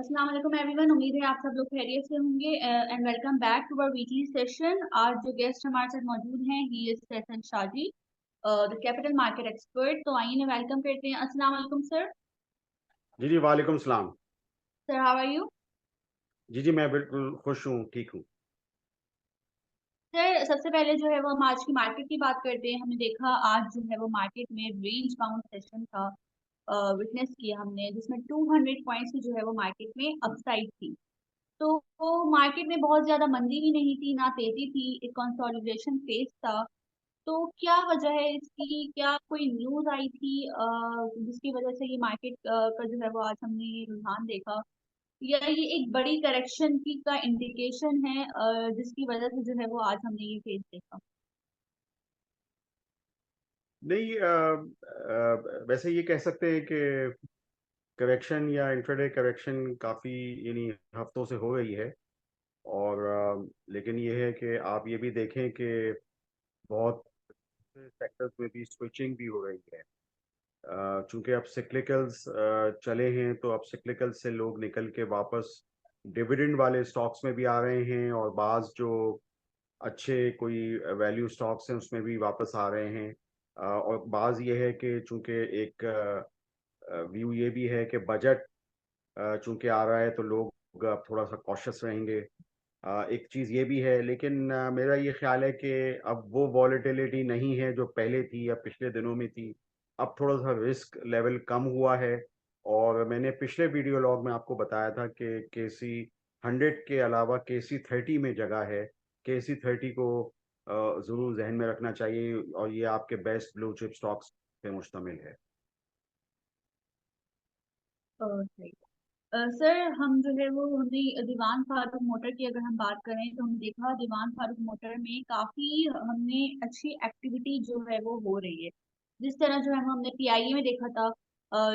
अस्सलाम वालेकुम एवरीवन। उम्मीद है आप सब लोग खैरियत से होंगे and welcome back to our weekly session. आज जो गेस्ट हमारे साथ मौजूद हैं ही इज फैशन Shaji, the capital market expert. तो आइए ना वेलकम करते हैं। अस्सलाम वालेकुम सर। जी जी, वालेकुम सलाम। Sir how are you? जी जी, मैं बिल्कुल खुश हूँ, ठीक हूँ। सर सबसे पहले जो है वो हम आज की मार्केट की बात करते हैं। हमने देखा आज जो है वो मार्केट में रेंज बाउंड सेशन था, विटनेस किया हमने, जिसमें 200 पॉइंट्स की जो है वो मार्केट में अपसाइड थी। तो मार्केट में बहुत ज़्यादा मंदी भी नहीं थी, ना तेज़ी थी, एक कंसोलिडेशन फेज़ था। तो क्या वजह है इसकी? क्या कोई न्यूज़ आई थी जिसकी वजह से ये मार्केट का जो है वो आज हमने ये रुझान देखा? या ये एक बड़ी करेक्शन की का इंडिकेशन है जिसकी वजह से जो है वो आज हमने ये फेज़ देखा? नहीं, वैसे ये कह सकते हैं कि करेक्शन या इंट्राडे करेक्शन काफ़ी यानी हफ्तों से हो रही है। और लेकिन ये है कि आप ये भी देखें कि बहुत से सेक्टर्स में भी स्विचिंग भी हो रही है। चूंकि अब सिक्लिकल्स चले हैं, तो अब सिक्लिकल से लोग निकल के वापस डिविडेंड वाले स्टॉक्स में भी आ रहे हैं, और बाज़ जो अच्छे कोई वैल्यू स्टॉक्स हैं उसमें भी वापस आ रहे हैं। और बाज़ ये है कि चूंकि एक व्यू ये भी है कि बजट चूंकि आ रहा है तो लोग अब थोड़ा सा कॉशियस रहेंगे। एक चीज़ ये भी है, लेकिन मेरा ये ख्याल है कि अब वो वॉलेटिलिटी नहीं है जो पहले थी या पिछले दिनों में थी। अब थोड़ा सा रिस्क लेवल कम हुआ है। और मैंने पिछले वीडियो लॉग में आपको बताया था कि KC 100 के अलावा KC 30 में जगह है। KC 30 को ज़रूर जहन में रखना चाहिए, और ये आपके बेस्ट ब्लू चिप स्टॉक्स पे मुश्तमिल है। सही। सर हम जो है वो हमने दीवान फारूक मोटर की अगर हम बात करें तो हमने देखा दीवान फारूक मोटर में काफ़ी हमने अच्छी एक्टिविटी जो है वो हो रही है। जिस तरह जो है वो हमने पीआईए में देखा था,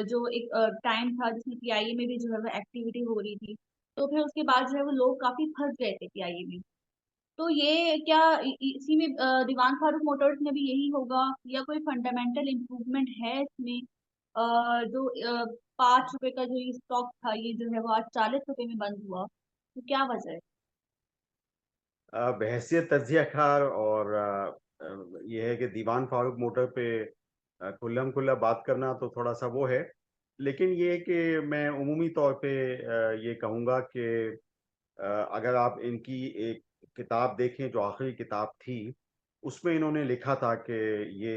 जो एक टाइम था जिसमें पीआईए में भी जो है वो एक्टिविटी हो रही थी। तो फिर उसके बाद जो है वो लोग काफ़ी फंस गए थे पीआईए में। तो ये क्या इसी में दीवान फारूक मोटर्स में भी यही होगा, या कोई फंडामेंटल इम्प्रूवमेंट है इसमें? जो 5 रुपए का जो ये स्टॉक था, ये जो है वो आज 40 रुपए में बंद हुआ, तो क्या वजह है? बहैसियत तज्जिया कार, और ये है कि दीवान फारूक मोटर पे खुल्लम खुल्ला बात करना तो थोड़ा सा वो है। लेकिन ये है कि मैं उमूमी तौर पे ये कहूँगा कि अगर आप इनकी एक किताब देखें जो आखिरी किताब थी, उसमें इन्होंने लिखा था कि ये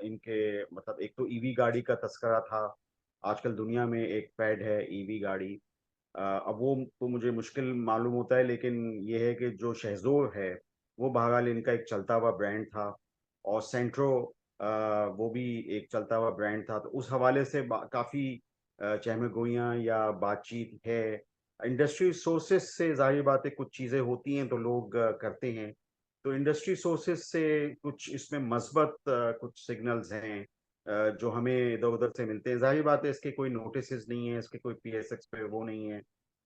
इनके मतलब एक तो ईवी गाड़ी का तस्करा था। आजकल दुनिया में एक फैड है ईवी गाड़ी। अब वो तो मुझे मुश्किल मालूम होता है, लेकिन ये है कि जो शहज़ोर है वो बहरहाल इनका एक चलता हुआ ब्रांड था। और सेंट्रो वो भी एक चलता हुआ ब्रांड था। तो उस हवाले से काफ़ी चहमगोइयाँ या बातचीत है। इंडस्ट्री सोर्सेज से ज़ाहिर बात है कुछ चीज़ें होती हैं तो लोग करते हैं। तो इंडस्ट्री सोर्सेज से कुछ इसमें मस्बत कुछ सिग्नल्स हैं जो हमें इधर-उधर से मिलते हैं। ज़ाहिर बात है इसके कोई नोटिसेस नहीं है, इसके कोई पीएसएक्स पे वो नहीं है।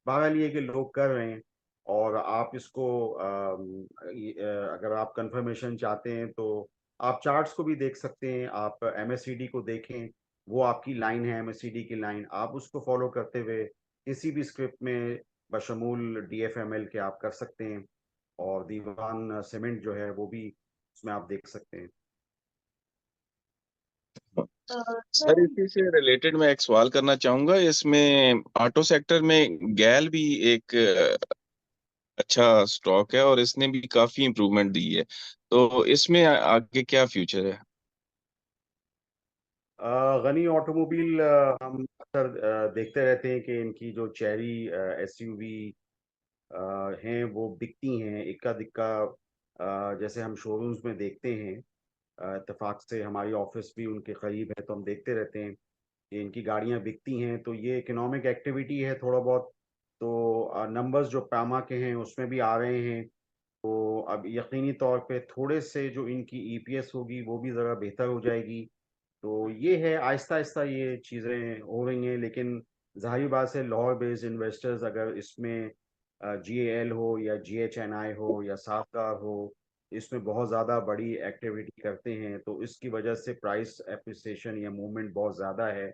बहरहाल ये है कि लोग कर रहे हैं, और आप इसको अगर आप कंफर्मेशन चाहते हैं तो आप चार्ट्स को भी देख सकते हैं, आप एमएससीडी को देखें, वो आपकी लाइन है एमएससीडी की लाइन, आप उसको फॉलो करते हुए किसी भी स्क्रिप्ट में बशमूल डीएफएमएल के आप कर सकते हैं। और दीवान सीमेंट जो है वो भी उसमें आप देख सकते हैं। सर सर इसी से रिलेटेड मैं एक सवाल करना चाहूंगा। इसमें ऑटो सेक्टर में गैल भी एक अच्छा स्टॉक है और इसने भी काफी इम्प्रूवमेंट दी है, तो इसमें आगे क्या फ्यूचर है? गनी ऑटोमोबाइल हम अक्सर देखते रहते हैं कि इनकी जो चेरी एसयूवी हैं वो बिकती हैं इक्का दिक्का। जैसे हम शोरूम्स में देखते हैं, इत्तेफाक से हमारी ऑफिस भी उनके करीब है, तो हम देखते रहते हैं कि इनकी गाड़ियां बिकती हैं। तो ये इकोनॉमिक एक्टिविटी है थोड़ा बहुत। तो नंबर्स जो पामा के हैं उसमें भी आ रहे हैं। तो अब यकीनी तौर पे थोड़े से जो इनकी ईपीएस होगी वो भी ज़रा बेहतर हो जाएगी। तो ये है आहिस्ता आहिस्ता ये चीज़ें हो रही हैं। लेकिन ज़ाहिर बात है लाहौर बेस्ड इन्वेस्टर्स अगर इसमें GAL हो या GHNI हो या साफकार हो, इसमें बहुत ज़्यादा बड़ी एक्टिविटी करते हैं, तो इसकी वजह से प्राइस एप्रिसिएशन या मूवमेंट बहुत ज़्यादा है।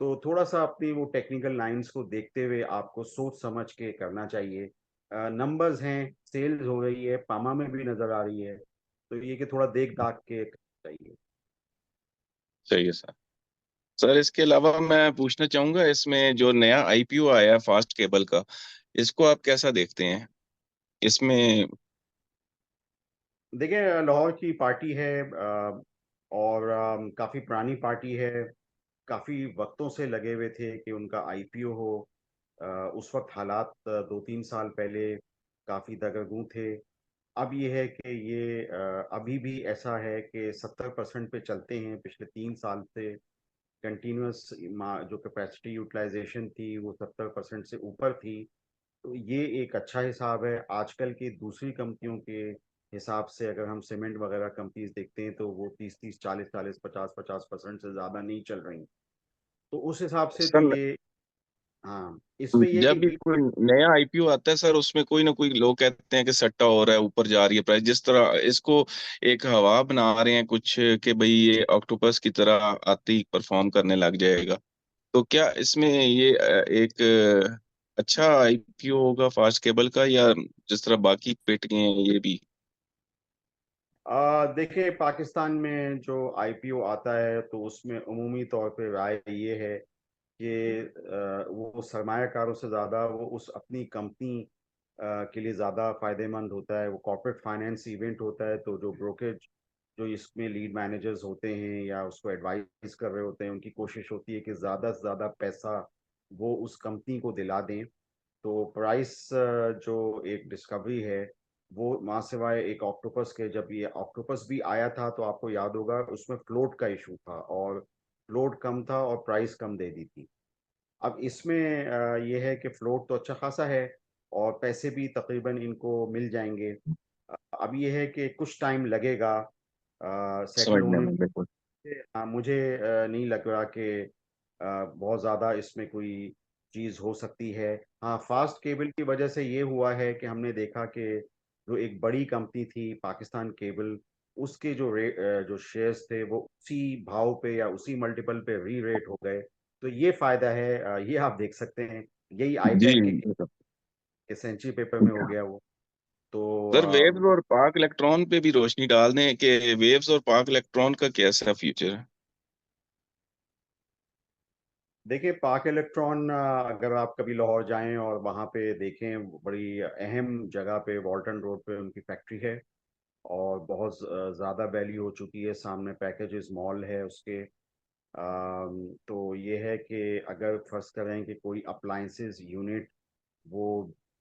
तो थोड़ा सा अपनी वो टेक्निकल लाइंस को देखते हुए आपको सोच समझ के करना चाहिए। नंबर्स हैं, सेल्स हो रही है, पामा में भी नजर आ रही है, तो ये कि थोड़ा देख दाख के करना चाहिए। सही है सर। सर इसके अलावा मैं पूछना चाहूंगा, इसमें जो नया आईपीओ आया है फास्ट केबल का, इसको आप कैसा देखते हैं इसमें? देखिए, लाहौर की पार्टी है, और काफी पुरानी पार्टी है, काफी वक्तों से लगे हुए थे कि उनका आईपीओ हो। उस वक्त हालात 2-3 साल पहले काफी दगरगू थे। अब ये है कि ये अभी भी ऐसा है कि 70% पे चलते हैं। पिछले 3 साल से कंटिन्यूस जो कैपेसिटी यूटिलाइजेशन थी वो 70% से ऊपर थी। तो ये एक अच्छा हिसाब है। आजकल की दूसरी कंपनियों के हिसाब से अगर हम सीमेंट वगैरह कंपनीज देखते हैं तो वो 30-30, 40-40, 50-50% से ज़्यादा नहीं चल रही। तो उस हिसाब से तो सर, ये, हाँ, इसमें ये कि जब भी कोई नया आईपीओ आता है सर, उसमें कोई ना कोई लोग कहते हैं कि सट्टा हो रहा है, ऊपर जा रही है प्राइस, जिस तरह इसको एक हवा बना रहे हैं कुछ कि भाई ये ऑक्टोपस की तरह आते ही परफॉर्म करने लग जाएगा। तो क्या इसमें ये एक अच्छा आईपीओ होगा फास्ट केबल का, या जिस तरह बाकी पिट गए हैं ये भी? देखिए, पाकिस्तान में जो आईपीओ आता है तो उसमें उमूमी तौर पे राय ये है कि वो सरमायाकारों से ज़्यादा वो उस अपनी कंपनी के लिए ज़्यादा फायदेमंद होता है। वो कॉर्पोरेट फाइनेंस इवेंट होता है, तो जो ब्रोकरेज, जो इसमें लीड मैनेजर्स होते हैं या उसको एडवाइस कर रहे होते हैं, उनकी कोशिश होती है कि ज़्यादा से ज़्यादा पैसा वो उस कंपनी को दिला दें। तो प्राइस जो एक डिस्कवरी है, वो वहाँ सिवाय एक ऑक्टोपस के, जब ये ऑक्टोपस भी आया था तो आपको याद होगा उसमें फ्लोट का इशू था, और फ्लोट कम था और प्राइस कम दे दी थी। अब इसमें ये है कि फ्लोट तो अच्छा खासा है और पैसे भी तकरीबन इनको मिल जाएंगे। अब ये है कि कुछ टाइम लगेगा सेटल समझने होने में बिल्कुल। में। मुझे नहीं लग रहा कि बहुत ज़्यादा इसमें कोई चीज़ हो सकती है। हाँ, फास्ट केबल की वजह से ये हुआ है कि हमने देखा कि जो एक बड़ी कंपनी थी पाकिस्तान केबल, उसके जो शेयर्स थे वो उसी भाव पे या उसी मल्टीपल पे री रेट हो गए। तो ये फायदा है, ये आप देख सकते हैं। यही जी आईपैक बिल्कुल। के सेंचुरी पेपर में हो गया वो। तो सर, वेव्स और पाक इलेक्ट्रॉन पे भी रोशनी डाल दें कि वेव्स और पाक इलेक्ट्रॉन का कैसा फ्यूचर है? देखिए, पाक इलेक्ट्रॉन, अगर आप कभी लाहौर जाएं और वहाँ पे देखें, बड़ी अहम जगह पे वॉल्टन रोड पे उनकी फैक्ट्री है, और बहुत ज़्यादा वैल्यू हो चुकी है। सामने पैकेजेस मॉल है उसके। तो ये है कि अगर फर्ज करें कि कोई अप्लायंसेस यूनिट वो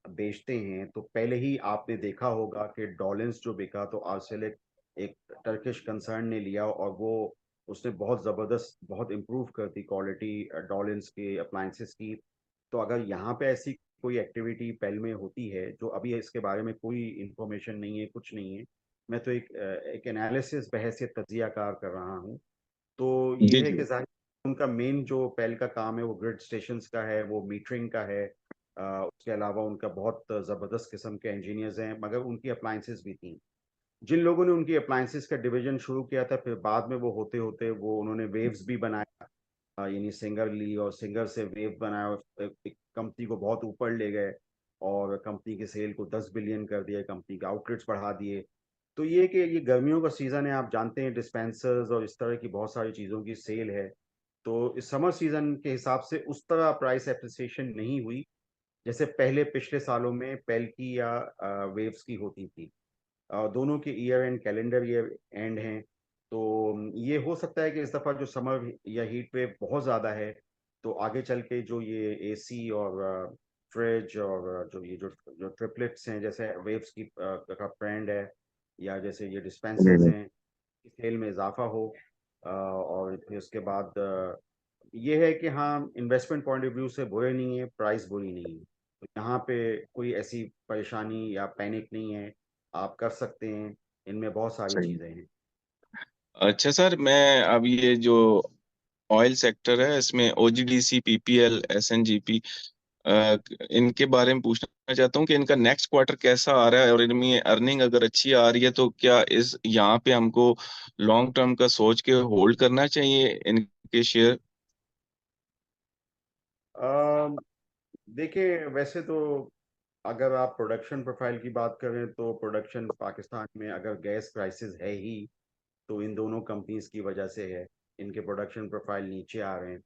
बेचते हैं, तो पहले ही आपने देखा होगा कि डॉलेंस जो बिका, तो आर्सेलिक एक टर्किश कंसर्न ने लिया, और वो उसने बहुत ज़बरदस्त, बहुत इम्प्रूव कर दी क्वालिटी डॉलेंस के अप्लायंसेस की। तो अगर यहाँ पे ऐसी कोई एक्टिविटी पेल में होती है, जो अभी इसके बारे में कोई इंफॉर्मेशन नहीं है, कुछ नहीं है, मैं तो एक एनालिसिस बहसियत तजियाकार कर रहा हूँ। तो ये जी है कि जी। जाहिर, उनका मेन जो पेल का काम है वो ग्रिड स्टेशंस का है, वो मीटरिंग का है। उसके अलावा उनका बहुत ज़बरदस्त किस्म के इंजीनियर्स हैं, मगर उनकी अप्लाइंसेस भी थी। जिन लोगों ने उनकी अप्लाइंसेस का डिवीजन शुरू किया था, फिर बाद में वो होते होते वो उन्होंने वेव्स भी बनाया। यानी सिंगर ली और सिंगर से वेव बनाया और एक कंपनी को बहुत ऊपर ले गए, और कंपनी के सेल को 10 बिलियन कर दिया, कंपनी के आउटलेट्स बढ़ा दिए। तो ये कि ये गर्मियों का सीज़न है, आप जानते हैं, डिस्पेंसर्स और इस तरह की बहुत सारी चीज़ों की सेल है। तो इस समर सीजन के हिसाब से उस तरह प्राइस एप्रिसिएशन नहीं हुई जैसे पहले पिछले सालों में पेल की या वेव्स की होती थी। दोनों के year and calendar year and हैं। तो ये हो सकता है कि इस दफ़ा जो समर या हीट वेव बहुत ज़्यादा है, तो आगे चल के जो ये एसी और फ्रिज और जो ट्रिपलेट्स हैं, जैसे वेव्स की का ट्रेंड है, या जैसे ये जी डिस्पेंसर्स जी। हैं, सेल में इजाफा हो। और फिर उसके बाद ये है कि हाँ, इन्वेस्टमेंट पॉइंट ऑफ व्यू से बुरे नहीं है, प्राइस बुरी नहीं है। तो यहाँ पे कोई ऐसी परेशानी या पैनिक नहीं है, आप कर सकते हैं। इनमें बहुत सारी सही। चीज़ें हैं। अच्छा सर, मैं अब ये जो ऑयल सेक्टर है इसमें ओजीडीसी, पीपीएल, एसएनजीपी, इनके बारे में पूछना चाहता हूँ कि इनका नेक्स्ट क्वार्टर कैसा आ रहा है, और इनमें अर्निंग अगर अच्छी आ रही है तो क्या इस यहाँ पे हमको लॉन्ग टर्म का सोच के होल्ड करना चाहिए इनके शेयर? अम, देखिए वैसे तो अगर आप प्रोडक्शन प्रोफाइल की बात करें तो प्रोडक्शन पाकिस्तान में अगर गैस प्राइसेस है ही तो इन दोनों कंपनीज की वजह से है। इनके प्रोडक्शन प्रोफाइल नीचे आ रहे हैं।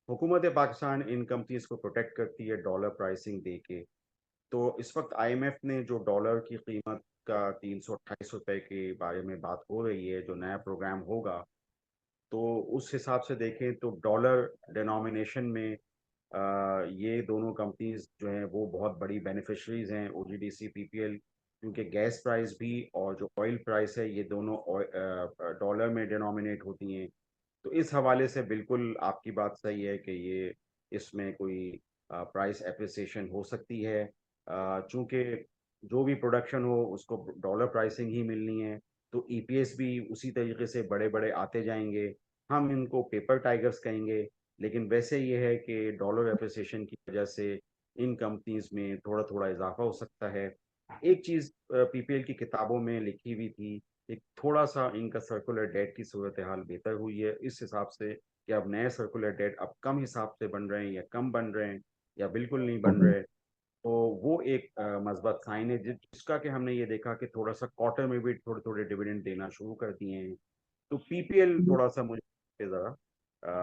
हुकूमत पाकिस्तान इन कंपनीज को प्रोटेक्ट करती है डॉलर प्राइसिंग दे के। तो इस वक्त आईएमएफ ने जो डॉलर की कीमत का 328 रुपए के बारे में बात हो रही है, जो नया प्रोग्राम होगा, तो उस हिसाब से देखें तो डॉलर डिनोमिनेशन में ये दोनों कंपनीज जो हैं वो बहुत बड़ी बेनिफिशरीज हैं ओजीडीसी पीपीएल, क्योंकि गैस प्राइस भी और जो ऑयल प्राइस है ये दोनों डॉलर में डिनोमिनेट होती हैं। तो इस हवाले से बिल्कुल आपकी बात सही है कि ये इसमें कोई प्राइस एप्रिसिएशन हो सकती है। चूंकि जो भी प्रोडक्शन हो उसको डॉलर प्राइसिंग ही मिलनी है, तो ईपीएस भी उसी तरीके से बड़े बड़े आते जाएंगे। हम इनको पेपर टाइगर्स कहेंगे, लेकिन वैसे ये है कि डॉलर एप्रिसिएशन की वजह से इन कंपनीज में थोड़ा थोड़ा इजाफा हो सकता है। एक चीज़ पीपीएल की किताबों में लिखी हुई थी, एक थोड़ा सा इनका सर्कुलर डेट की सूरत हाल बेहतर हुई है इस हिसाब से कि अब नए सर्कुलर डेट अब कम हिसाब से बन रहे हैं या कम बन रहे हैं या बिल्कुल नहीं बन रहे। तो वो एक मस्बत साइन है जिसका कि हमने ये देखा कि थोड़ा सा क्वार्टर में भी थोड़े थोड़े डिविडेंड देना शुरू कर दिए हैं। तो पीपीएल थोड़ा सा मुझे ज़रा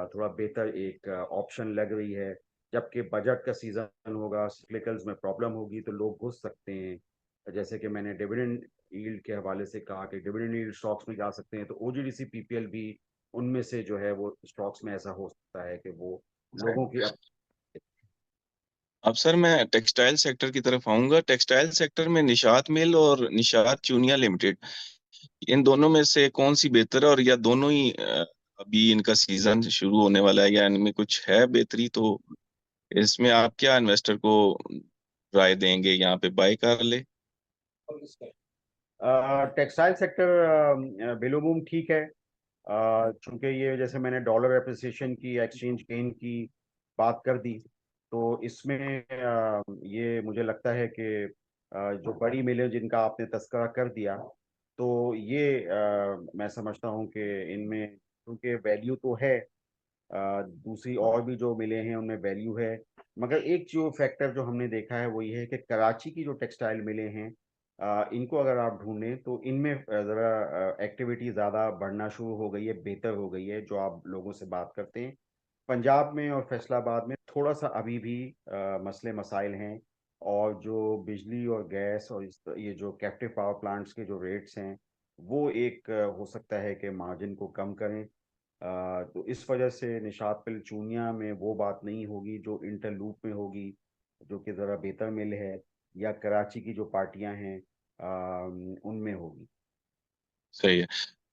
थोड़ा बेहतर एक ऑप्शन लग रही है। जबकि बजट का सीजन होगा, सिक्लिकल्स में प्रॉब्लम होगी तो लोग घुस सकते हैं। जैसे कि मैंने डिविडेंड यील्ड के हवाले से कहा कि डिविडेंड यील्ड स्टॉक्स में जा सकते हैं, तो ओजीडीसी पीपीएल भी उनमें से जो है वो स्टॉक्स में ऐसा हो सकता है कि वो लोगों की अब सर मैं टेक्सटाइल सेक्टर की तरफ आऊंगा। टेक्सटाइल सेक्टर में निशात मिल और निशात चूनिया लिमिटेड, इन दोनों में से कौन सी बेहतर है? और या दोनों ही अभी इनका सीजन शुरू होने वाला है या इनमें कुछ है बेहतरी? तो इसमें आप क्या इन्वेस्टर को राय देंगे, यहाँ पे बाय कर ले? टेक्सटाइल सेक्टर बिलोबूम ठीक है। चूंकि ये जैसे मैंने डॉलर एप्रिसिएशन की, एक्सचेंज गेन की बात कर दी, तो इसमें ये मुझे लगता है कि जो बड़ी मिलें जिनका आपने तस्करा कर दिया, तो ये मैं समझता हूँ कि इनमें क्योंकि वैल्यू तो है, दूसरी और भी जो मिले हैं उनमें वैल्यू है। मगर एक जो फैक्टर जो हमने देखा है वो ये है कि कराची की जो टेक्सटाइल मिले हैं, इनको अगर आप ढूंढें तो इनमें ज़रा एक्टिविटी ज़्यादा बढ़ना शुरू हो गई है, बेहतर हो गई है जो आप लोगों से बात करते हैं। पंजाब में और फैसलाबाद में थोड़ा सा अभी भी मसले मसाइल हैं। और जो बिजली और गैस और ये जो कैप्टिव पावर प्लांट्स के जो रेट्स हैं वो एक हो सकता है कि मार्जिन को कम करें। तो इस वजह से निशात पिल चूनिया में वो बात नहीं होगी जो इंटरलूप में होगी, जो कि ज़रा बेहतर मिल है, या कराची की जो पार्टियां हैं उनमें होगी। सही है।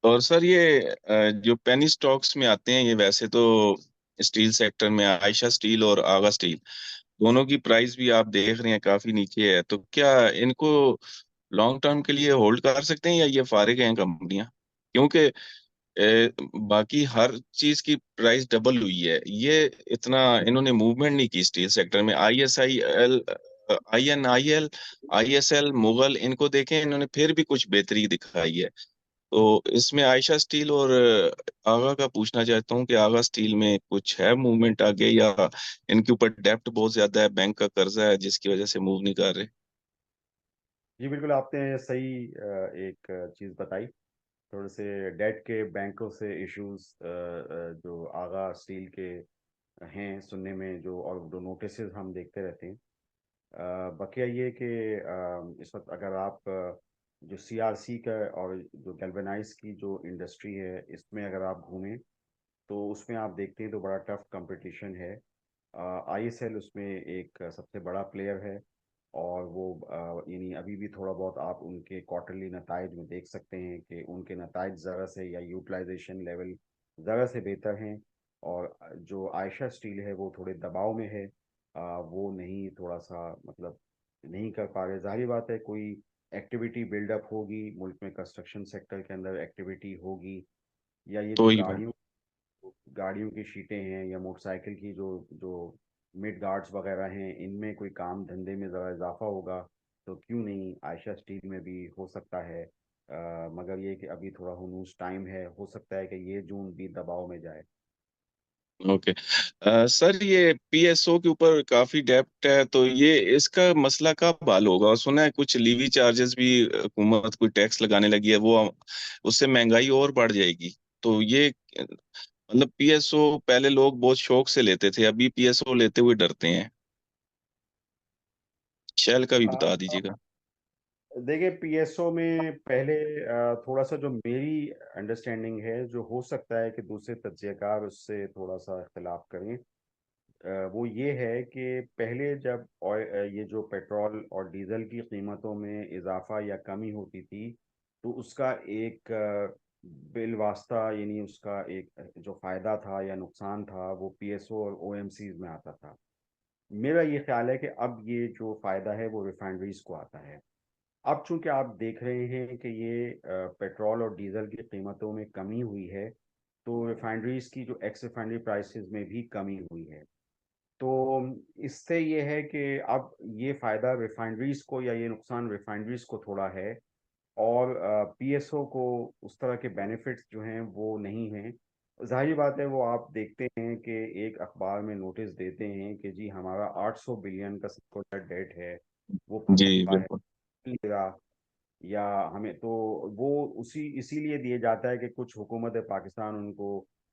और सर ये जो पेनी स्टॉक्स में आते हैं, ये वैसे तो स्टील सेक्टर में आयशा स्टील और आगा स्टील, दोनों की प्राइस भी आप देख रहे हैं काफी नीचे है। तो क्या इनको लॉन्ग टर्म के लिए होल्ड कर सकते हैं या ये फारिग हैं कंपनियां? क्योंकि बाकी हर चीज की प्राइस डबल हुई है, ये इतना इन्होंने मूवमेंट नहीं की स्टील सेक्टर में। INIL, ISL, मुगल, इनको देखें, इन्होंने फिर भी कुछ बेहतरी दिखाई है। तो इसमें आयशा स्टील और आगा का पूछना चाहता हूँ कि आगा स्टील में कुछ है मूवमेंट आगे, या इनके ऊपर डेप्ट बहुत ज्यादा है, बैंक का कर्जा है जिसकी वजह से मूव नहीं कर रहे? जी बिल्कुल, आपने सही एक चीज़ बताई। थोड़े से डेट के बैंकों से इश्यूज जो आगा स्टील के हैं सुनने में, जो और जो नोटिस हम देखते रहते हैं। बकिया ये कि इस वक्त अगर आप जो सीआरसी का और जो गैल्वेनाइज की जो इंडस्ट्री है इसमें अगर आप घूमें तो उसमें आप देखते हैं तो बड़ा टफ कंपटीशन है। आईएसएल उसमें एक सबसे बड़ा प्लेयर है, और वो यानी अभी भी थोड़ा बहुत आप उनके क्वार्टरली नताइज में देख सकते हैं कि उनके नताइज ज़रा से या यूटिलाइजेशन लेवल ज़रा से बेहतर हैं। और जो आयशा स्टील है वो थोड़े दबाव में है। वो नहीं, थोड़ा सा मतलब नहीं कर पा रहे। जाहिर बात है कोई एक्टिविटी बिल्डअप होगी मुल्क में, कंस्ट्रक्शन सेक्टर के अंदर एक्टिविटी होगी, या ये तो जो ही बात। गाड़ियों की शीटें हैं या मोटरसाइकिल की जो जो मिड गार्ड्स वगैरह हैं, इनमें कोई काम धंधे में ज़रा इजाफा होगा तो क्यों नहीं आयशा स्टील में भी हो सकता है। मगर ये कि अभी थोड़ा हुनूस टाइम है, हो सकता है कि ये जून भी दबाव में जाए। ओके। सर, ये पीएसओ के ऊपर काफी डेप्ट है, तो ये इसका मसला कब हल होगा? और सुना है कुछ लीवी चार्जेस भी हुकूमत कोई टैक्स लगाने लगी है, वो उससे महंगाई और बढ़ जाएगी। तो ये मतलब पीएसओ पहले लोग बहुत शौक से लेते थे, अभी पीएसओ लेते हुए डरते हैं। शेल का भी बता दीजिएगा। देखिए, पीएसओ में पहले थोड़ा सा जो मेरी अंडरस्टैंडिंग है, जो हो सकता है कि दूसरे तज्जियाकार उससे थोड़ा सा इख्तिलाफ करें, वो ये है कि पहले जब ये जो पेट्रोल और डीजल की कीमतों में इजाफा या कमी होती थी, तो उसका एक बिल वास्ता, यानी उसका एक जो फ़ायदा था या नुकसान था, वो पीएसओ और ओएमसीज में आता था। मेरा ये ख्याल है कि अब ये जो फ़ायदा है वो रिफाइनरीज को आता है। अब चूंकि आप देख रहे हैं कि ये पेट्रोल और डीजल की कीमतों में कमी हुई है, तो रिफाइनरीज की जो एक्स रिफाइनरी प्राइसेस में भी कमी हुई है। तो इससे ये है कि अब ये फ़ायदा रिफाइनरीज को, या ये नुकसान रिफाइनरीज को थोड़ा है, और पीएसओ को उस तरह के बेनिफिट्स जो हैं वो नहीं हैं। जाहिर बात है, वो आप देखते हैं कि एक अखबार में नोटिस देते हैं कि जी हमारा 800 बिलियन का सेक्टोरल डेट है, वो जी पूरा हुआ है, बिल्कुल। या हमें तो वो उसी इसीलिए दिए जाता है कि कुछ हुकूमत पाकिस्तान उनको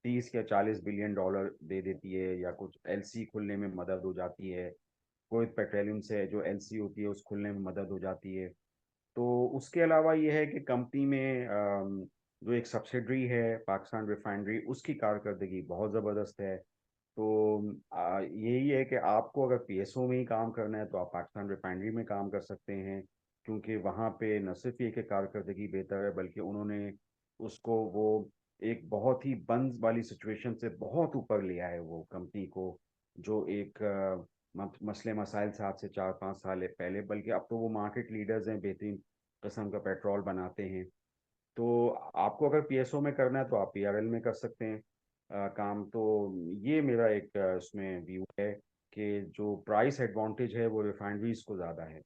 30 या 40 बिलियन डॉलर दे देती है, या कुछ एलसी खुलने में मदद हो जाती है, कोई पेट्रोलियम से जो एलसी होती है उस खुलने में मदद हो जाती है। तो उसके अलावा ये है कि कंपनी में जो एक सब्सिडरी है पाकिस्तान रिफाइनरी, उसकी कारकर्दगी बहुत ज़बरदस्त है। तो यही है कि आपको अगर पीएसओ में ही काम करना है तो आप पाकिस्तान रिफाइनरी में काम कर सकते हैं, क्योंकि वहाँ पे न सिर्फ ये कि कारकर्दगी बेहतर है, बल्कि उन्होंने उसको वो एक बहुत ही बंद वाली सिचुएशन से बहुत ऊपर लिया है वो कंपनी को, जो एक मसले मसाइल से आज से 4-5 साल पहले, बल्कि अब तो वो मार्केट लीडर्स हैं, बेहतरीन किस्म का पेट्रोल बनाते हैं। तो आपको अगर पीएसओ में करना है तो आप पीआरएल में कर सकते हैं काम। तो ये मेरा एक उसमें व्यू है कि जो प्राइस एडवांटेज है वो रिफाइनरीज को ज़्यादा है।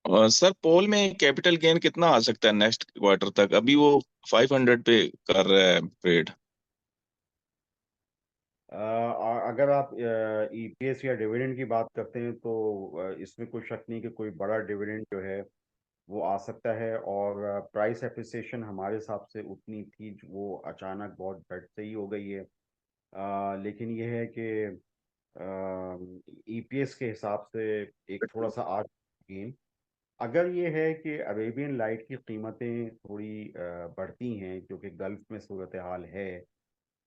और सर, पोल में कैपिटल गेन कितना आ सकता है नेक्स्ट क्वार्टर तक? अभी वो 500 पे कर रहा है ट्रेड। और अगर आप ईपीएस या डिविडेंड की बात करते हैं तो इसमें कोई शक नहीं कि कोई बड़ा डिविडेंड जो है वो आ सकता है। और प्राइस एप्रिसिएशन हमारे हिसाब से उतनी थी, वो अचानक बहुत बढ़ से ही हो गई है। लेकिन ये है कि ईपीएस के हिसाब से एक थोड़ा सा आज गेन, अगर ये है कि अरेबियन लाइट की कीमतें थोड़ी बढ़ती हैं, क्योंकि गल्फ में सूरत हाल है,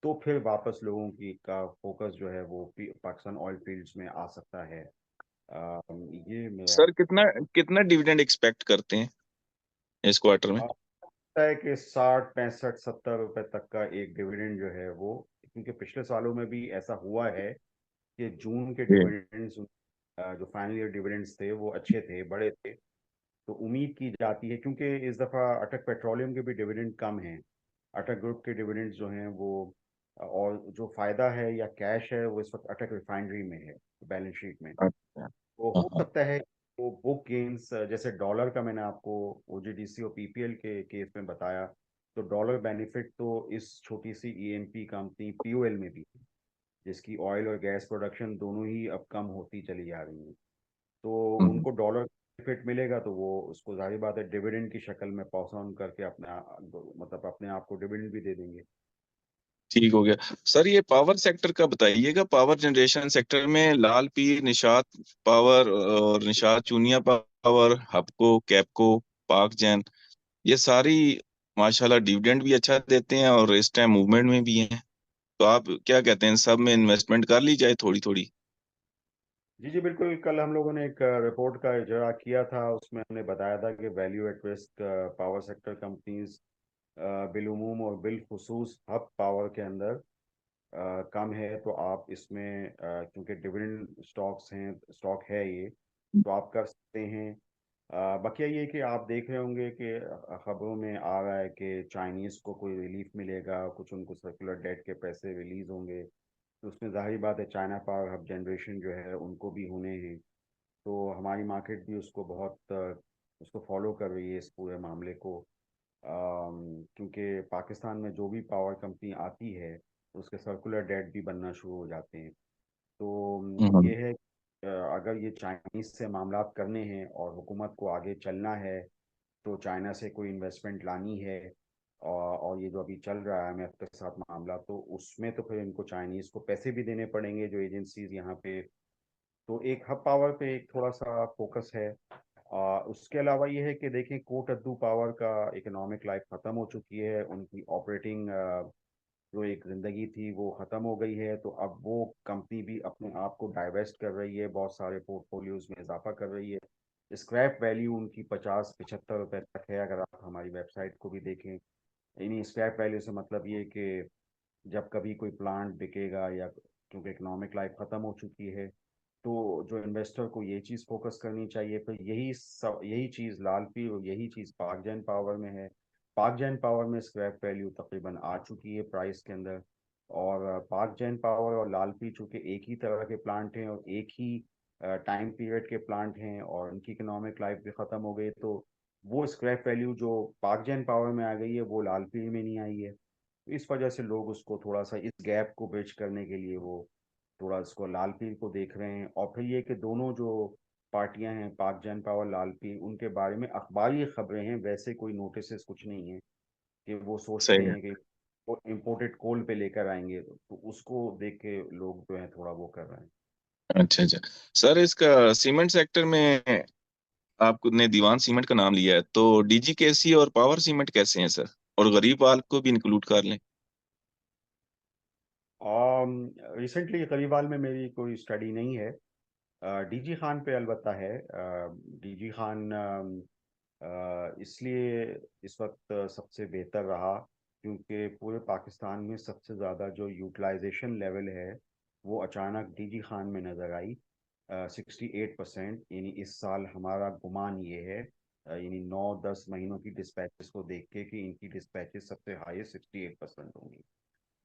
तो फिर वापस लोगों की का फोकस जो है वो पाकिस्तान ऑयल फील्ड्स में आ सकता है। ये मेरा सर, कितना कितना डिविडेंड एक्सपेक्ट करते हैं इस क्वार्टर में? लगता है कि 60, 65, 70 रुपए तक का एक डिविडेंड जो है वो, क्योंकि पिछले सालों में भी ऐसा हुआ है कि जून के जी। डिविडेंड्स, जो फाइनल ईयर डिविडेंड्स थे वो अच्छे थे, बड़े थे। तो उम्मीद की जाती है, क्योंकि इस दफ़ा अटक पेट्रोलियम के भी डिविडेंड कम हैं, अटक ग्रुप के डिविडेंड्स जो हैं वो, और जो फ़ायदा है या कैश है वो इस वक्त अटक रिफाइनरी में है, बैलेंस शीट में। अच्छा। तो हो हाँ। सकता है वो बुक गेन्स, जैसे डॉलर का मैंने आपको ओजीडीसी और पीपीएल के केस में बताया, तो डॉलर बेनिफिट तो इस छोटी सी ईएमपी कंपनी पीओएल में भी है, जिसकी ऑयल और गैस प्रोडक्शन दोनों ही अब कम होती चली जा रही है। तो हम्म। उनको डॉलर बेनिफिट मिलेगा, तो वो उसको जाहिर बात है डिविडेंड की शक्ल में पास ऑन करके अपना, मतलब अपने आप को डिविडेंड भी दे देंगे। ठीक हो गया। सर, ये पावर सेक्टर का बताइएगा। पावर जनरेशन सेक्टर में लाल पीर, निषाद पावर और निषाद चूनिया पावर, हपको, कैपको, पाक जैन, ये सारी माशाल्लाह डिविडेंड भी अच्छा देते हैं और इस टाइम मूवमेंट में भी हैं। तो आप क्या कहते हैं, सब में इन्वेस्टमेंट कर ली जाए थोड़ी थोड़ी? जी जी बिल्कुल, कल हम लोगों ने एक रिपोर्ट का इजरा किया था, उसमें हमने बताया था कि value at risk power sector companies बिलुमूम और बिलखुसूस हब पावर के अंदर कम है। तो आप इसमें क्योंकि डिविडेंड स्टॉक्स हैं, स्टॉक है ये, तो आप कर सकते हैं। बकिया ये कि आप देख रहे होंगे कि खबरों में आ रहा है कि चाइनीज़ को कोई रिलीफ मिलेगा, कुछ उनको सर्कुलर डेट के पैसे रिलीज होंगे, तो उसमें जाहिर बात है चाइना पावर हब जनरेशन जो है उनको भी होने हैं। तो हमारी मार्केट भी उसको बहुत उसको फॉलो कर रही है इस पूरे मामले को, क्योंकि पाकिस्तान में जो भी पावर कंपनी आती है उसके सर्कुलर डेट भी बनना शुरू हो जाते हैं। तो हम्म। ये है अगर ये चाइनीज से मामला करने हैं और हुकूमत को आगे चलना है, तो चाइना से कोई इन्वेस्टमेंट लानी है, और ये जो अभी चल रहा है IMF के साथ मामला, तो उसमें तो फिर इनको चाइनीज को पैसे भी देने पड़ेंगे, जो एजेंसीज यहाँ पे। तो एक हब पावर पे एक थोड़ा सा फोकस है। उसके अलावा ये है कि देखें, कोट अद्दू पावर का इकोनॉमिक लाइफ खत्म हो चुकी है, उनकी ऑपरेटिंग जो एक जिंदगी थी वो खत्म हो गई है। तो अब वो कंपनी भी अपने आप को डाइवेस्ट कर रही है, बहुत सारे पोर्टफोलियोज में इजाफा कर रही है। स्क्रैप वैल्यू उनकी 50-75 रुपए तक है, अगर आप हमारी वेबसाइट को भी देखें। यानी स्क्रैप वैल्यू से मतलब ये कि जब कभी कोई प्लांट बिकेगा, या क्योंकि इकोनॉमिक लाइफ खत्म हो चुकी है, तो जो इन्वेस्टर को ये चीज़ फोकस करनी चाहिए। फिर यही चीज़ लालपी और यही चीज़ पाक जैन पावर में है। पाक जैन पावर में स्क्रैप वैल्यू तकरीबन आ चुकी है प्राइस के अंदर। और पाक जैन पावर और लालपी चूँकि एक ही तरह के प्लांट हैं और एक ही टाइम पीरियड के प्लांट हैं, और उनकी इकोनॉमिक लाइफ भी ख़त्म हो गई, तो वो स्क्रैप वैल्यू जो पाक जैन पावर में आ गई है वो लालपी में नहीं आई है। इस वजह से लोग उसको थोड़ा सा, इस गैप को ब्रिज करने के लिए वो थोड़ा इसको लाल पीर को देख रहे हैं। और फिर ये कि दोनों जो पार्टियां हैं, पाक जन पावर, लाल पीर, उनके बारे में अखबारी खबरें हैं, वैसे कोई नोटिस कुछ नहीं है कि वो सोचते सही है। हैं कि वो इम्पोर्टेड कोल पे लेकर आएंगे, तो उसको देख के लोग जो है थोड़ा वो कर रहे हैं। अच्छा अच्छा। सर, इसका सीमेंट सेक्टर में आपने दीवान सीमेंट का नाम लिया है, तो डीजीकेसी और पावर सीमेंट कैसे हैं सर? और गरीबवाल को भी इंक्लूड कर लें। रिसेंटली करीबाल में मेरी कोई स्टडी नहीं है। डीजी खान पे अलबत्ता है। डीजी खान इसलिए इस वक्त सबसे बेहतर रहा क्योंकि पूरे पाकिस्तान में सबसे ज़्यादा जो यूटिलाइजेशन लेवल है वो अचानक डीजी खान में नज़र आई। 68%। यानी इस साल हमारा गुमान ये है, यानी 9-10 महीनों की डिस्पैचेस को देख के, कि इनकी डिस्पैचेस सबसे हाईएस्ट 68% होंगी।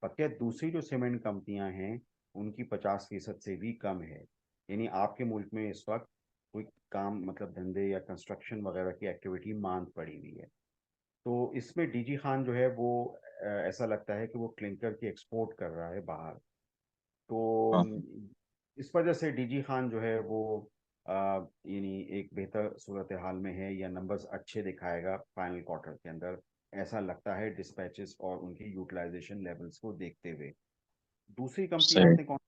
पक्के दूसरी जो सीमेंट कंपनियां हैं उनकी 50% से भी कम है। यानी आपके मुल्क में इस वक्त कोई काम, मतलब धंधे या कंस्ट्रक्शन वगैरह की एक्टिविटी मांद पड़ी हुई है। तो इसमें डीजी खान जो है वो ऐसा लगता है कि वो क्लिंकर की एक्सपोर्ट कर रहा है बाहर। तो हाँ। इस वजह से डीजी खान जो है वो यानी एक बेहतर सूरत हाल में है, या नंबर्स अच्छे दिखाएगा फाइनल क्वार्टर के अंदर, ऐसा लगता है डिस्पैचेस और उनकी यूटिलाइजेशन लेवल्स को देखते हुए। दूसरी कंपनी सही। आपने कौन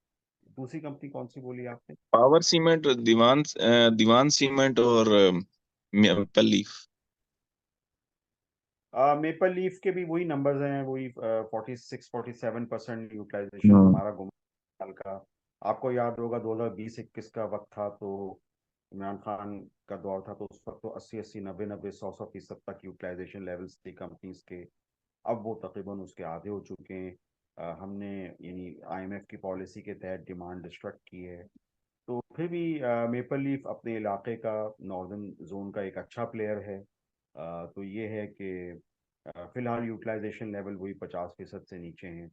दूसरी कंपनी कौन सी बोली आपने? पावर सीमेंट, दीवान सीमेंट और मेपल लीफ। मेपल लीफ के भी वही नंबर्स हैं, वही 46-47% यूटिलाइजेशन हम्म। हमारा साल का। आपको याद होगा 2020-21 का वक्त था, तो इमरान खान का दौर था, तो उस वक्त तो 80-80, 90-90, 100-100% तक यूटिलाइजेशन लेवल्स थी कंपनीज के। अब वो तकरीबन उसके आधे हो चुके हैं। हमने यानी IMF की पॉलिसी के तहत डिमांड डिस्ट्रक्ट की है। तो फिर भी मेपल लीफ अपने इलाके का, नॉर्दर्न जोन का एक अच्छा प्लेयर है। तो ये है कि फिलहाल यूटिलाइजेशन लेवल वही 50% से नीचे हैं,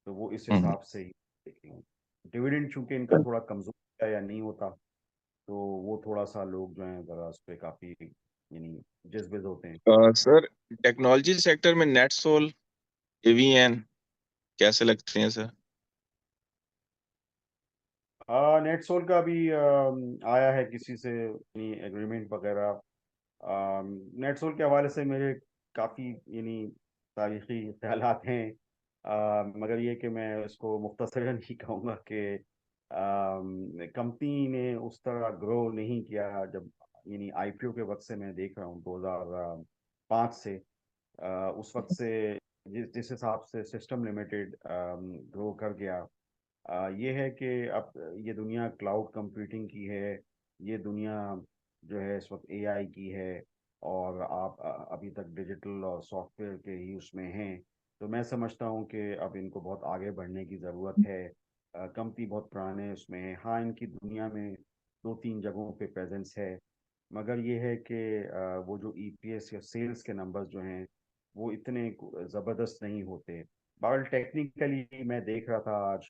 तो वो इस हम्म। हिसाब से ही देखेंगे। डिविडेंड चूंकि इनका थोड़ा कमजोर होता या नहीं होता, तो वो थोड़ा सा लोग जो हैं ज़रा उस पर काफ़ी यानी जज्बेज होते हैं। सर, टेक्नोलॉजी सेक्टर में नेटसोल, एवीएन कैसे लगते हैं सर? नेटसोल का भी आया है किसी से एग्रीमेंट वगैरह। नेटसोल के हवाले से मेरे काफ़ी यानी तारीखी ख्यालात हैं। मगर ये कि मैं उसको मुख्तसरन ही कहूँगा कि कंपनी ने उस तरह ग्रो नहीं किया। जब यानी IPO के वक्त से मैं देख रहा हूँ 2005 से, उस वक्त से जिस हिसाब से सिस्टम लिमिटेड ग्रो कर गया। ये है कि अब ये दुनिया क्लाउड कंप्यूटिंग की है, ये दुनिया जो है इस वक्त AI की है, और आप अभी तक डिजिटल और सॉफ्टवेयर के ही उसमें हैं। तो मैं समझता हूँ कि अब इनको बहुत आगे बढ़ने की ज़रूरत है। कंपनी बहुत पुराने उसमें है, हाँ इनकी दुनिया में 2-3 जगहों पे प्रेजेंस है, मगर ये है कि वो जो EPS या सेल्स के नंबर्स जो हैं वो इतने ज़बरदस्त नहीं होते। बहरहाल टेक्निकली मैं देख रहा था आज,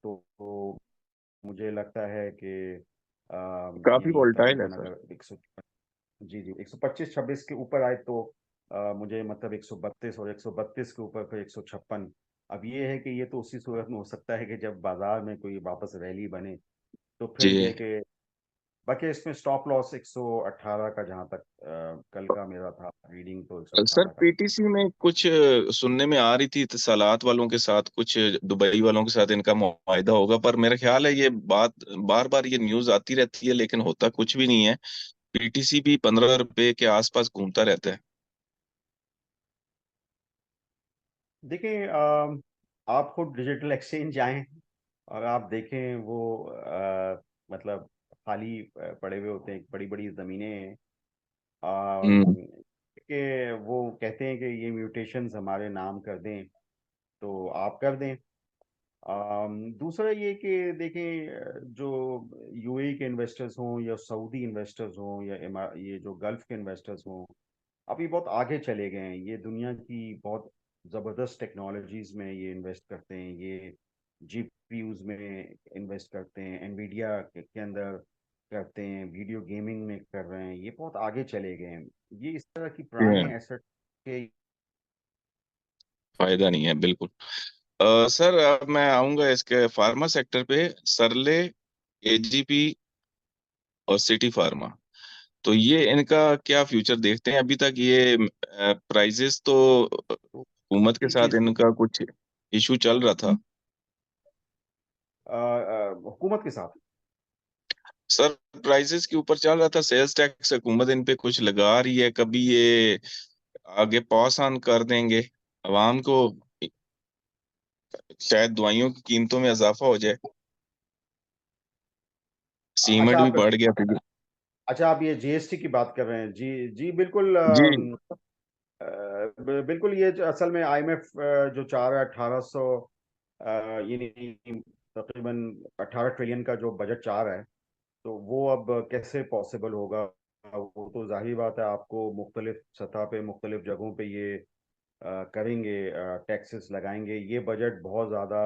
तो मुझे लगता है कि काफी यानी वोल्टाइल है तकरीबन सर। अगर 100, जी जी, 125-26 के ऊपर आए तो मुझे मतलब 132, और 132 के ऊपर फिर 156, अब ये है कि ये तो उसी सूरत में हो सकता है कि जब बाजार में कोई वापस रैली बने, तो फिर ये जी। है कि बाकी इसमें स्टॉप लॉस 118 का, जहां तक कल का मेरा था रीडिंग, तो सर 118 का था। पीटीसी में कुछ सुनने में आ रही थी इत्तसालात वालों के साथ, कुछ दुबई वालों के साथ इनका मुआहिदा होगा, पर मेरा ख्याल है ये बात बार बार ये न्यूज आती रहती है लेकिन होता कुछ भी नहीं है। पीटीसी भी 15 रुपए के आसपास घूमता रहता है। देखिए, आप खुद डिजिटल एक्सचेंज जाएं और आप देखें, वो मतलब खाली पड़े हुए होते हैं, बड़ी बड़ी ज़मीनें हैं। हम्म। कि वो कहते हैं कि ये म्यूटेशंस हमारे नाम कर दें, तो आप कर दें। दूसरा ये कि देखें, जो यूएई के इन्वेस्टर्स हों या सऊदी इन्वेस्टर्स हों या ये जो गल्फ के इन्वेस्टर्स हों, अब ये बहुत आगे चले गए हैं। ये दुनिया की बहुत ज़बरदस्त टेक्नोलॉजीज़ में ये इन्वेस्ट करते हैं। ये जीपीयूज़ में इन्वेस्ट करते हैं, एनवीडिया के अंदर करते हैं, वीडियो गेमिंग में कर रहे हैं। ये बहुत आगे चले गए हैं। ये इस तरह की पुराने ये एसेट के। फायदा नहीं है बिल्कुल। सर अब मैं आऊंगा इसके फार्मा सेक्टर पे। सरले, एजीपी और सिटी फार्मा, तो ये इनका क्या फ्यूचर देखते हैं? अभी तक ये प्राइजेस तो तो हुकूमत के तीन साथ चीज़ की इनका कुछ इशू चल रहा था। हुकूमत के साथ। सर प्राइजेस के ऊपर चल रहा था, सेल्स टैक्स हुकूमत इन पे कुछ लगा रही है, कभी ये आगे पास ऑन कर देंगे आवाम को, शायद दवाइयों की कीमतों में इजाफा हो जाए। अच्छा सीमेंट भी आप बढ़ गया था। अच्छा, आप ये जीएसटी की बात कर रहे हैं? जी जी, बिल्कुल। जी। बिल्कुल, ये असल में आईएमएफ जो चाह रहा है 1800, यानी तकरीबन 18 ट्रिलियन का जो बजट चाह रहा है, तो वो अब कैसे पॉसिबल होगा? वो तो जाहिर बात है, आपको मुख्तलिफ सतह पे, मुख्तलिफ जगहों पे ये करेंगे, टैक्सेस लगाएंगे। ये बजट बहुत ज़्यादा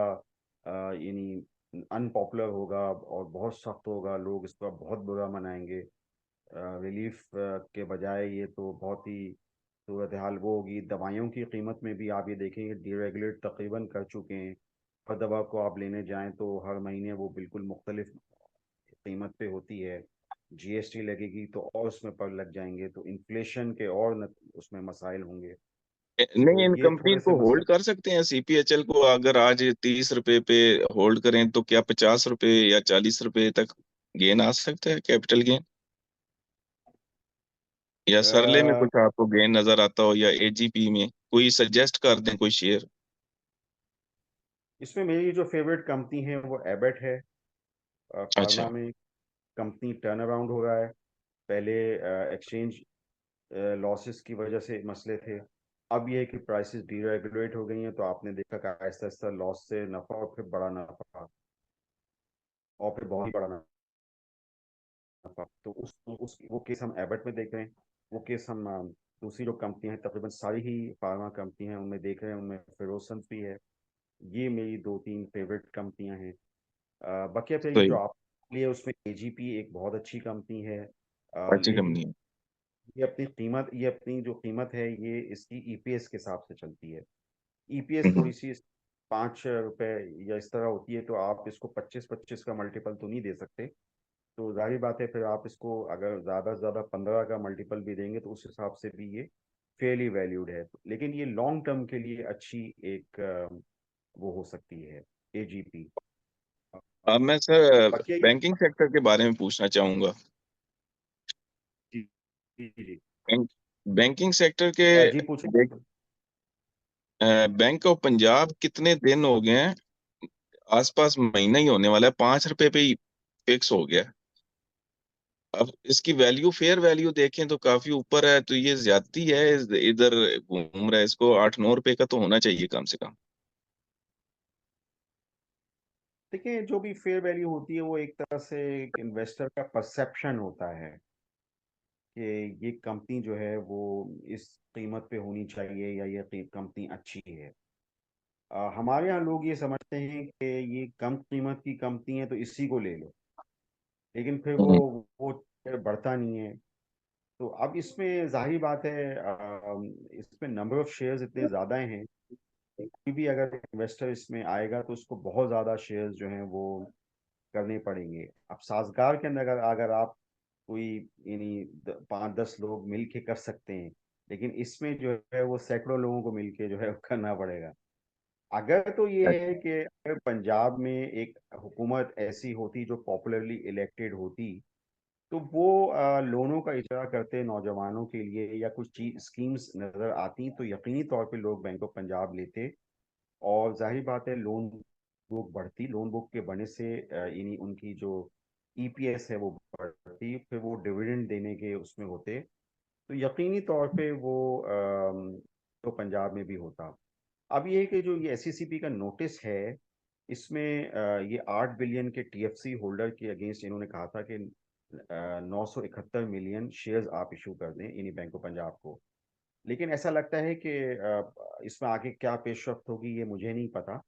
यानी अनपॉपुलर होगा और बहुत सख्त होगा। लोग इसका बहुत बुरा मनाएंगे। रिलीफ के बजाय ये तो बहुत ही सूरत हाल वो होगी। दवाइयों की कीमत में भी आप ये देखेंगे, डीरेगुलेट तकरीबन कर चुके हैं। हर दवा को आप लेने जाएं तो हर महीने वो बिल्कुल मुख्तलिफ कीमत पे होती है। जीएसटी लगेगी तो और उसमें पर लग जाएंगे, तो इन्फ्लेशन के और उसमें मसाइल होंगे। नहीं, तो इन ये थोड़े कंपनीज से को मसले। होल्ड कर सकते हैं सीपीएचएल को, अगर आज 30 रुपए पे होल्ड करें तो क्या 50 रुपए या 40 रुपए तक गेन आ सकता है, कैपिटल गेन? या सरले में अ, कुछ आपको गेन नजर आता हो, या एजीपी में कोई सजेस्ट कर दें कोई शेयर? इसमें मेरी जो फेवरेट कंपनी है वो एबेट है। अच्छा। फार्मा में कंपनी टर्न अराउंड हो रहा है। पहले एक्सचेंज लॉसेस की वजह से मसले थे। अब ये है कि प्राइसेस डीरेगुलेट हो गई हैं, तो आपने देखा कि आहिस्ता आहिस्ता लॉस से नफा और फिर बड़ा नफा और फिर बहुत ही बड़ा नफा। तो उस वो केस हम एबट में देख रहे हैं। वो केस हम दूसरी जो कंपनी है, तकरीबन सारी ही फार्मा कंपनी हैं, उनमें देख रहे हैं। उनमें फिरोसन्स भी है। ये मेरी दो तीन फेवरेट कंपनियां हैं। बाकी फिर ये जो सही। आप लिए उसमें एजीपी एक बहुत अच्छी कंपनी है। अच्छी लेकिन कंपनी है। ये अपनी जो कीमत है, ये इसकी ईपीएस के हिसाब से चलती है। ईपीएस हम्म। थोड़ी सी 5 रुपए या इस तरह होती है, तो आप इसको 25-25 का मल्टीपल तो नहीं दे सकते। तो जाहिर बात है, फिर आप इसको अगर ज़्यादा से ज़्यादा 15 का मल्टीपल भी देंगे, तो उस हिसाब से भी ये फेयरली वैल्यूड है। लेकिन ये लॉन्ग टर्म के लिए अच्छी एक वो हो सकती है, एजीपी। अब मैं सर बाकी ये। बैंकिंग सेक्टर के बारे में पूछना चाहूंगा। जी जी जी। बैंकिंग सेक्टर के जी पूछे। बैंक ऑफ पंजाब कितने दिन हो गए हैं, आसपास महीना ही होने वाला है, 5 रुपए पे ही फिक्स हो गया है। अब इसकी वैल्यू, फेयर वैल्यू देखें तो काफी ऊपर है, तो ये ज्यादती है, इधर घूम रहा है। इसको 8-9 रुपए का तो होना चाहिए कम से कम। देखिए, जो भी फेयर वैल्यू होती है, वो एक तरह से इन्वेस्टर का परसेप्शन होता है कि ये कंपनी जो है वो इस कीमत पे होनी चाहिए या ये कंपनी अच्छी है। हमारे यहाँ लोग ये समझते हैं कि ये कम कीमत की कंपनी है तो इसी को ले लो, लेकिन फिर हम्म। वो फिर बढ़ता नहीं है। तो अब इसमें जाहिर बात है, इसमें नंबर ऑफ शेयर्स इतने ज़्यादा हैं कोई भी अगर इन्वेस्टर इसमें आएगा तो उसको बहुत ज़्यादा शेयर्स जो हैं वो करने पड़ेंगे। अब साजगार के अंदर अगर अगर आप कोई यानी 5-10 लोग मिल के कर सकते हैं, लेकिन इसमें जो है वो सैकड़ों लोगों को मिल के जो है करना पड़ेगा। अगर तो ये है कि अगर पंजाब में एक हुकूमत ऐसी होती जो पॉपुलरली इलेक्टेड होती, तो वो लोनों का इजारा करते नौजवानों के लिए या कुछ चीज स्कीम्स नजर आती तो यकीनी तौर पे लोग बैंक ऑफ पंजाब लेते। और जाहिर बात है लोन बुक बढ़ती, लोन बुक के बढ़ने से यानी उनकी जो ईपीएस है वो बढ़ती, फिर वो डिविडेंड देने के उसमें होते, तो यकीनी तौर पे वो तो पंजाब में भी होता। अब ये है कि जो ये एससीसीपी का नोटिस है, इसमें ये 8 बिलियन के टीएफसी होल्डर के अगेंस्ट इन्होंने कहा था कि 971 मिलियन शेयर्स आप इशू कर दें इन्हीं बैंक ऑफ पंजाब को। लेकिन ऐसा लगता है कि इसमें आगे क्या पेशरफ्त होगी ये मुझे नहीं पता,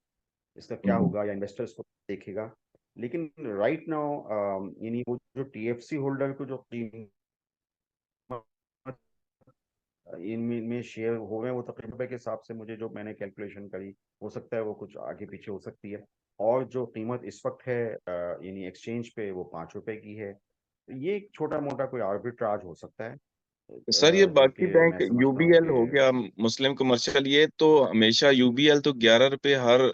इसका क्या हम्म। होगा या इन्वेस्टर्स को देखेगा। लेकिन राइट नाउ यानी वो जो टीएफसी होल्डर को जो कीमत इनमें में शेयर हो रहे हैं वो तकरीबन रुपए के हिसाब से, मुझे जो मैंने कैलकुलेशन करी, हो सकता है वो कुछ आगे पीछे हो सकती है। और जो कीमत इस वक्त है यानी एक्सचेंज पे वो 5 रुपए की है। तो ये एक छोटा मोटा कोई आर्बिट्राज हो सकता है सर ये जो बाकी कि बैंक मैं समझता हूँ यूबीएल कि हो गया, मुस्लिम कमर्शियल, ये तो हमेशा यूबीएल तो 11 रुपए हर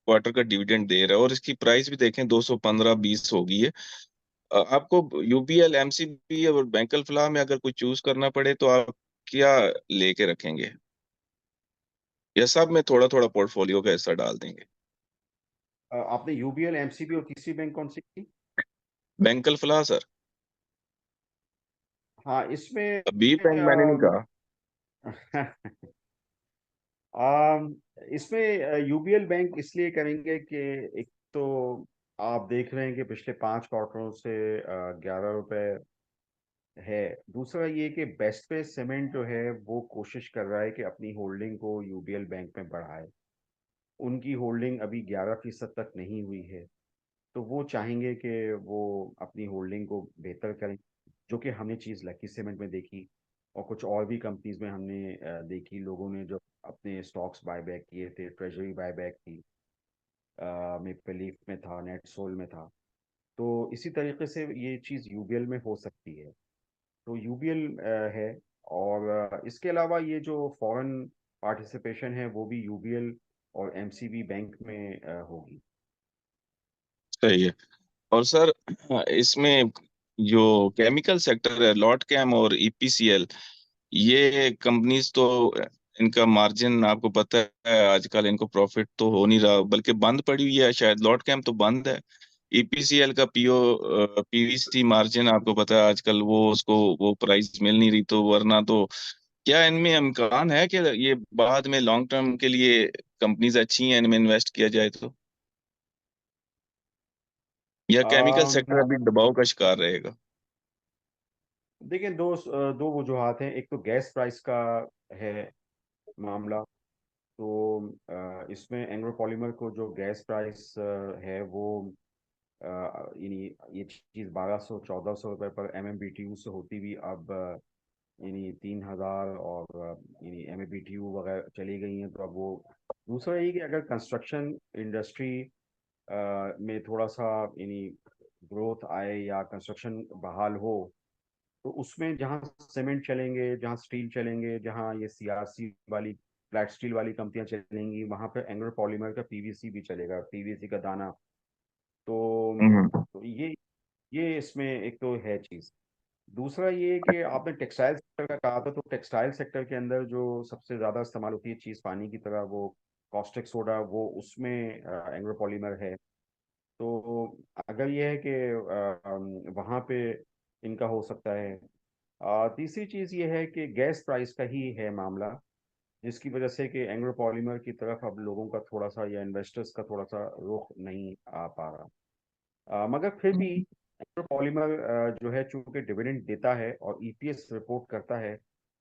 क्वार्टर का डिविडेंड दे रहा है, और इसकी प्राइस भी देखें 215-20 हो गई है। आपको यूबीएल, एमसीबी और बैंक अल फलाह में अगर कोई चूज करना पड़े तो आप क्या लेके रखेंगे, या सब में थोड़ा थोड़ा पोर्टफोलियो का हिस्सा डाल देंगे? आपने यूबीएल, एमसीबी और तीसरी बैंक कौन सी की? बैंक अल फलाह सर। हाँ इसमें अभी बैंक मैंने नहीं कहा। इसमें यूबीएल बैंक इसलिए करेंगे कि एक तो आप देख रहे हैं कि पिछले 5 क्वार्टरों से 11 रुपए है। दूसरा ये कि बेस्ट पे सीमेंट जो है वो कोशिश कर रहा है कि अपनी होल्डिंग को यूबीएल बैंक में बढ़ाए। उनकी होल्डिंग अभी 11% तक नहीं हुई है, तो वो चाहेंगे कि वो अपनी होल्डिंग को बेहतर करें, जो कि हमने चीज़ लकी सीमेंट में देखी और कुछ और भी कंपनीज में हमने देखी। लोगों ने जो अपने स्टॉक्स बाय बैक किए थे, ट्रेजरी बाय बैक की, मेपल लीफ में था, नेटसोल में था। तो इसी तरीके से ये चीज़ यूबीएल में हो सकती है। तो यूबीएल है। और इसके अलावा ये जो फॉरेन पार्टिसिपेशन है वो भी यूबीएल और एमसीबी बैंक में होगी। सही है। और सर इसमें जो केमिकल सेक्टर है, लॉट कैम और ईपीसीएल, ये कंपनीज तो इनका मार्जिन आपको पता है, आजकल इनको प्रॉफिट तो हो नहीं रहा, बल्कि बंद पड़ी हुई है। शायद लॉट कैम तो बंद है। ईपीसीएल का पीवीसी मार्जिन आपको पता है आजकल वो उसको वो प्राइस मिल नहीं रही, तो वरना तो क्या इनमें इम्कान है कि ये बाद में लॉन्ग टर्म के लिए कंपनीज अच्छी हैं, इनमें इन्वेस्ट किया जाए तो, या केमिकल अम, सेक्टर अभी दबाव का शिकार रहेगा? देखिए दो वजूहात हैं। एक तो गैस प्राइस का है मामला। तो इसमें एंग्रो पॉलीमर को जो गैस प्राइस है वो यानी ये चीज़ 1200-1400 रुपये पर MMBTU से होती हुई अब यानी 3000 और यानी MMBTU वगैरह चली गई हैं। तो अब वो दूसरा ये कि अगर कंस्ट्रक्शन इंडस्ट्री में थोड़ा सा यानी ग्रोथ आए या कंस्ट्रक्शन बहाल हो, तो उसमें जहाँ सीमेंट चलेंगे, जहाँ स्टील चलेंगे, जहाँ ये सीआरसी वाली फ्लैट स्टील वाली कंपनियां चलेंगी, वहाँ पे एंग्रो पॉलीमर का पीवीसी भी चलेगा, पीवीसी का दाना। तो हम्म। तो ये इसमें एक तो है चीज़। दूसरा ये कि आपने टेक्सटाइल सेक्टर का कहा था, तो टेक्सटाइल सेक्टर के अंदर जो सबसे ज़्यादा इस्तेमाल होती है चीज़ पानी की तरह, वो कॉस्टिक सोडा, वो उसमें एंग्रो पॉलीमर है। तो अगर ये है कि वहाँ पे इनका हो सकता है। तीसरी चीज़ ये है कि गैस प्राइस का ही है मामला, जिसकी वजह से कि एंग्रो पॉलीमर की तरफ अब लोगों का थोड़ा सा या इन्वेस्टर्स का थोड़ा सा रुख नहीं आ पा रहा। मगर फिर भी एंग्रो पॉलीमर जो है चूंकि डिविडेंड देता है और ईपीएस रिपोर्ट करता है,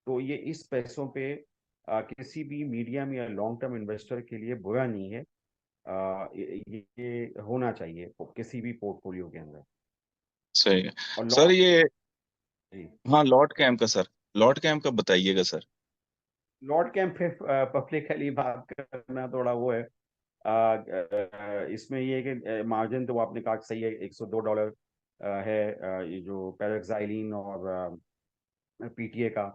तो ये इस पैसों पे किसी भी मीडियम या लॉन्ग टर्म इन्वेस्टर के लिए बुरा नहीं है। ये होना चाहिए किसी भी पोर्टफोलियो के अंदर। सही है। और सर लॉन्ग ये, जी। हाँ लॉट कैम का सर, लॉट कैम का बताइएगा सर। लॉर्ड कैंप पे पब्लिकली बात करना थोड़ा वो है। इसमें ये है कि मार्जिन तो वो आपने कहा सही है, $102 है ये जो पैराक्साइलिन और पीटीए का,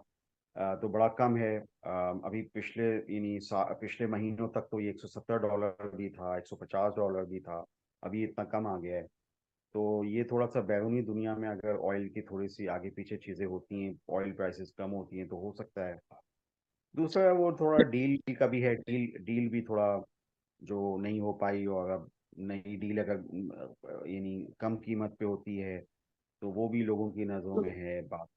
तो बड़ा कम है। अभी पिछले महीनों तक तो ये $170 भी था, $150 भी था, अभी इतना कम आ गया है। तो ये थोड़ा सा बैरूनी दुनिया में अगर ऑयल की थोड़ी सी आगे पीछे चीज़ें होती हैं, ऑयल प्राइसेस कम होती हैं तो हो सकता है। दूसरा वो थोड़ा डील का भी है, डील डील भी थोड़ा जो नहीं हो पाई, और अब नई डील अगर कम कीमत पे होती है तो वो भी लोगों की नज़रों में है बात।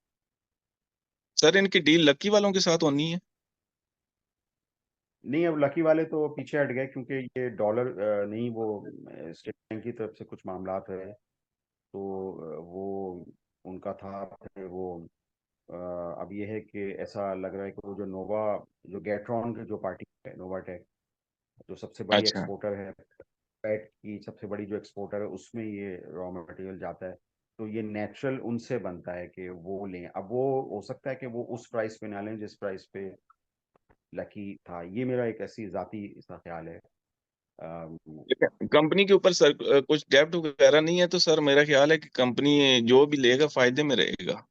सर इनकी डील लकी वालों के साथ होनी है? नहीं, अब लकी वाले तो पीछे हट गए क्योंकि ये डॉलर नहीं, वो स्टेट बैंक की तरफ से कुछ मामलात है, तो वो उनका था। फिर वो अ, अब ये है कि ऐसा लग रहा है कि वो जो नोवा, जो गैट्रॉन की जो पार्टी है, नोवाटेक, जो सबसे बड़ी अच्छा। एक्सपोर्टर है, पैट की सबसे बड़ी जो एक्सपोर्टर है, उसमें ये रॉ मटेरियल जाता है। तो ये नेचुरल उनसे बनता है कि वो लें। अब वो हो सकता है कि वो उस प्राइस पे ना लें जिस प्राइस पे लकी था। ये मेरा एक ऐसी जाती इसका ख्याल है। अम, कंपनी के ऊपर सर कुछ डेब्ट वगैरह नहीं है, तो सर मेरा ख्याल है कि कंपनी जो भी लेगा फायदे में रहेगा।